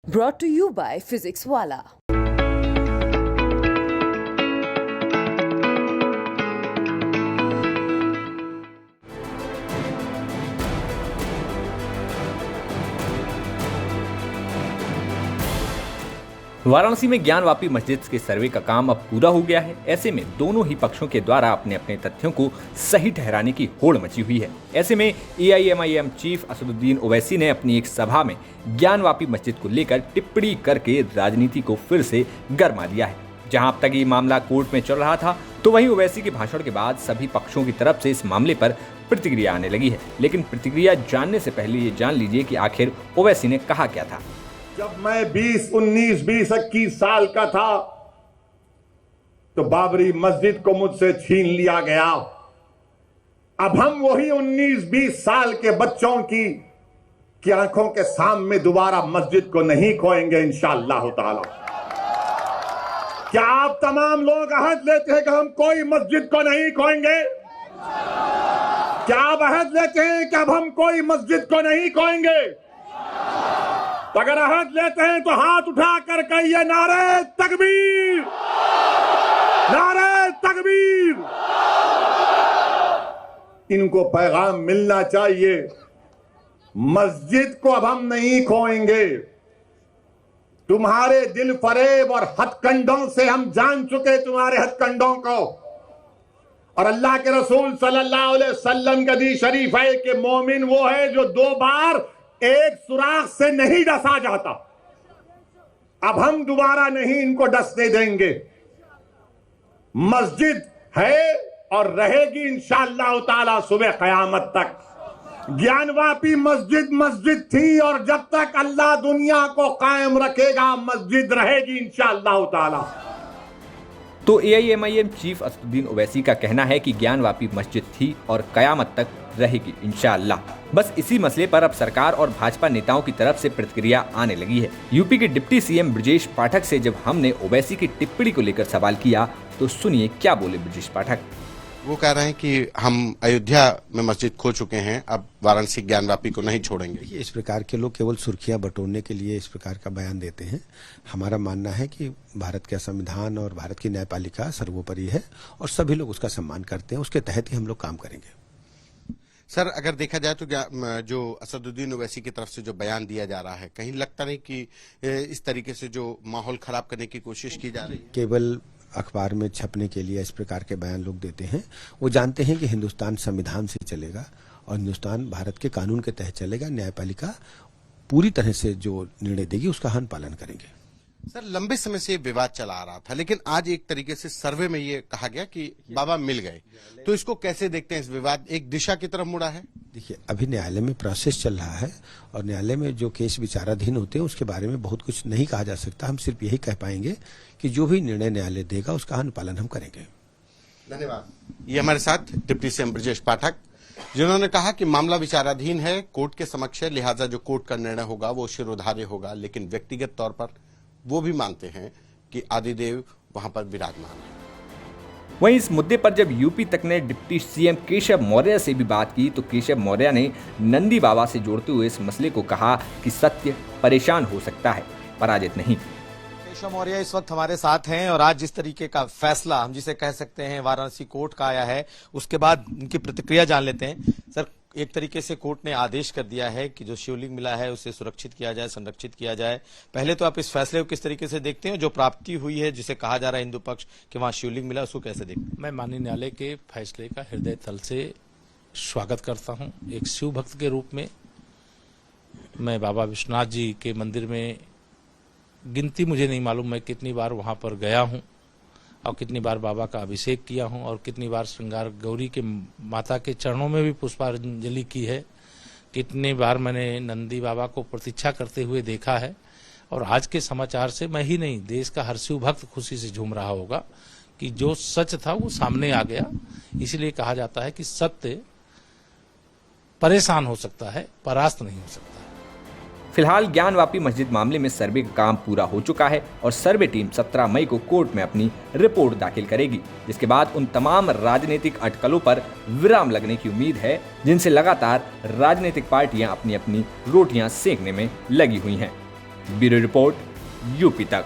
Brought to you by Physics Wala. Varanasi में ज्ञानवापी मस्जिद के सर्वे का काम अब पूरा हो गया है। ऐसे में दोनों ही पक्षों के द्वारा अपने अपने तथ्यों को सही ठहराने की होड़ मची हुई है। ऐसे में AIMIM चीफ असदुद्दीन ओवैसी ने अपनी एक सभा में ज्ञानवापी मस्जिद को लेकर टिप्पणी करके राजनीति को फिर से गरमा दिया है। जहां अब तक ये मामला कोर्ट में चल रहा था, तो वहीं ओवैसी के भाषण के बाद सभी पक्षों की तरफ से इस मामले पर प्रतिक्रिया आने लगी है। लेकिन प्रतिक्रिया जानने से पहले ये जान लीजिए कि आखिर ओवैसी ने कहा क्या था। जब मैं 21 साल का था तो बाबरी मस्जिद को मुझसे छीन लिया गया। अब हम वही 19-20 साल के बच्चों की आंखों के सामने दोबारा मस्जिद को नहीं खोएंगे इंशाअल्लाह ताला। क्या आप तमाम लोग अहद लेते हैं कि हम कोई मस्जिद को नहीं खोएंगे? क्या आप अहद लेते हैं कि अब हम कोई मस्जिद को नहीं खोएंगे? तो अगर अहद लेते हैं तो हाथ उठाकर कहिए नारे तकबीर, नारे तकबीर। इनको पैगाम मिलना चाहिए, मस्जिद को अब हम नहीं खोएंगे। तुम्हारे दिल फरेब और हथकंडों से हम जान चुके तुम्हारे हथकंडों को। और अल्लाह के रसूल सल्लल्लाहु अलैहि वसल्लम का हदीस शरीफ है कि मोमिन वो है जो 2 बार एक सुराख से नहीं डसा जाता। अब हम दोबारा नहीं इनको डसने देंगे। मस्जिद है और रहेगी इंशाअल्लाह ताला सुबह क़यामत तक। ज्ञानवापी मस्जिद थी और जब तक अल्लाह दुनिया को कायम रखेगा मस्जिद रहेगी इंशाअल्लाह ताला। तो AIMIM चीफ असदुद्दीन ओवैसी का कहना है कि ज्ञानवापी मस्जिद थी और कयामत तक रहेगी इंशाअल्लाह। बस इसी मसले पर अब सरकार और भाजपा नेताओं की तरफ से प्रतिक्रिया आने लगी है। यूपी के डिप्टी CM ब्रजेश पाठक से जब हमने ओवैसी की टिप्पणी को लेकर सवाल किया तो सुनिए क्या बोले ब्रजेश पाठक। वो कह रहे हैं कि हम अयोध्या में मस्जिद खो चुके हैं, अब वाराणसी ज्ञानवापी को नहीं छोड़ेंगे। इस प्रकार के लोग केवल सुर्खियां बटोरने के लिए इस प्रकार का बयान देते हैं। हमारा मानना है कि भारत का संविधान और भारत की न्यायपालिका सर्वोपरि है और सभी लोग उसका सम्मान करते हैं। उसके तहत ही हम लोग काम करेंगे। सर, अगर देखा जाए तो जो असदुद्दीन ओवैसी की तरफ से जो बयान दिया जा रहा है, कहीं लगता नहीं कि इस तरीके से जो माहौल खराब करने की कोशिश की जा रही है? केवल अखबार में छपने के लिए इस प्रकार के बयान लोग देते हैं। वो जानते हैं कि हिंदुस्तान संविधान से चलेगा और हिंदुस्तान भारत के कानून के तहत चलेगा। न्यायपालिका पूरी तरह से जो निर्णय देगी उसका हम पालन करेंगे। सर, लंबे समय से विवाद चला आ रहा था, लेकिन आज एक तरीके से सर्वे में ये कहा गया कि बाबा मिल गए, तो इसको कैसे देखते हैं? इस विवाद एक दिशा की तरफ मुड़ा है। देखिए, अभी न्यायालय में प्रोसेस चल रहा है और न्यायालय में जो केस विचाराधीन होते हैं उसके बारे में बहुत कुछ नहीं कहा जा सकता। हम सिर्फ यही कह पाएंगे कि जो भी निर्णय न्यायालय देगा उसका अनुपालन हम करेंगे। धन्यवाद। ये हमारे साथ डिप्टी CM ब्रजेश पाठक, जिन्होंने कहा कि मामला विचाराधीन है, कोर्ट के समक्ष है, लिहाजा जो कोर्ट का निर्णय होगा वो शिरोधार्य होगा। लेकिन व्यक्तिगत तौर पर वो भी मानते हैं कि आदिदेव वहां पर विराजमान है। वहीं इस मुद्दे पर जब यूपी तक ने डिप्टी CM केशव मौर्य से भी बात की तो केशव मौर्य ने नंदी बाबा से जोड़ते हुए इस मसले को कहा कि सत्य परेशान हो सकता है, पराजित नहीं। केशव मौर्य इस वक्त हमारे साथ हैं और आज जिस तरीके का फैसला हम जिसे कह सकते हैं वाराणसी कोर्ट का आया है, उसके बाद उनकी प्रतिक्रिया जान लेते हैं। सर, एक तरीके से कोर्ट ने आदेश कर दिया है कि जो शिवलिंग मिला है उसे सुरक्षित किया जाए, संरक्षित किया जाए। पहले तो आप इस फैसले को किस तरीके से देखते हैं? जो प्राप्ति हुई है, जिसे कहा जा रहा है हिंदू पक्ष कि वहां शिवलिंग मिला, उसको कैसे देखते हैं? मैं माननीय न्यायालय के फैसले का हृदय तल से स्वागत करता हूं। एक शिव भक्त के रूप में मैं बाबा विश्वनाथ जी के मंदिर में गिनती मुझे नहीं मालूम मैं कितनी बार वहां पर गया हूं और कितनी बार बाबा का अभिषेक किया हूं और कितनी बार श्रृंगार गौरी के माता के चरणों में भी पुष्पांजलि की है। कितनी बार मैंने नंदी बाबा को प्रतीक्षा करते हुए देखा है। और आज के समाचार से मैं ही नहीं, देश का हर शिव भक्त खुशी से झूम रहा होगा कि जो सच था वो सामने आ गया। इसलिए कहा जाता है कि सत्य परेशान हो सकता है, परास्त नहीं हो सकता। फिलहाल ज्ञानवापी मस्जिद मामले में सर्वे का काम पूरा हो चुका है और सर्वे टीम 17 मई को कोर्ट में अपनी रिपोर्ट दाखिल करेगी, जिसके बाद उन तमाम राजनीतिक अटकलों पर विराम लगने की उम्मीद है जिनसे लगातार राजनीतिक पार्टियां अपनी अपनी रोटियां सेकने में लगी हुई हैं। ब्यूरो रिपोर्ट, यूपी तक।